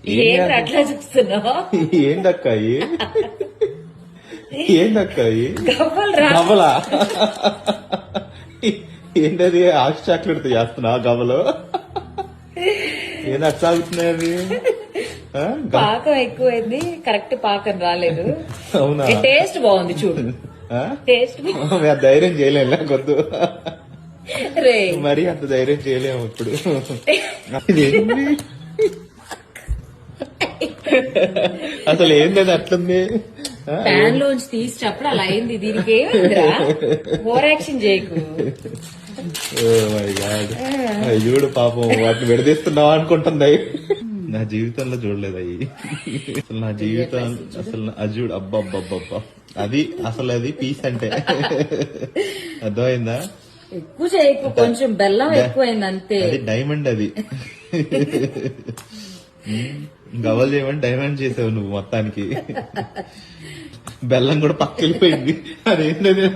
ఏంటి అట్లా చూస్తున్నావు? ఏందక్కాయి ఏందక్కాయి గవ్వలు రా. గవ్వలా ఏంటది ఆశ చాక్లెట్ చేస్తున్నా గవ్వలు ఏం అచ్చాగుతున్నాయి అవి ఆ? పాకం ఎక్కువైంది, కరెక్ట్ పాకం రాలేదు. అవునా టేస్ట్ బాగుంది చూడు, ఆ? టేస్ట్ మేము అంత ధైర్యం చేయలేము కొద్దు రే. మరీ అంత ధైర్యం చేయలేము ఇప్పుడు ఇదేంటి? అసలు ఏంటది అట్లుంది ఆ? ప్యాన్ లోంచి తీసేటప్పుడు అలా అయింది. దీనికి ఏమైందిరా? ఓవర్ యాక్షన్ చేయకు. ఓ మై గాడ్ అవి చూడు పాపం వాటిని విడదీస్తున్నావా అనుకుంటుంది. నా జీవితంలో చూడలేదు అవి అసలు నా జీవితం అసలు అది చూడు అబ్బబ్బబ్బబ్బా అది అసలు అది పీస్ అంటే అర్థమైందా? ఎక్కువ చేయకు, కొంచెం బెల్లం ఎక్కువైంది అంతే. అది డైమండ్ అది గవ్వలు చేయమని డైమండ్ చేసావు నువ్వు మొత్తానికి. బెల్లం కూడా పక్కకెళ్ళిపోయింది. అదేంటది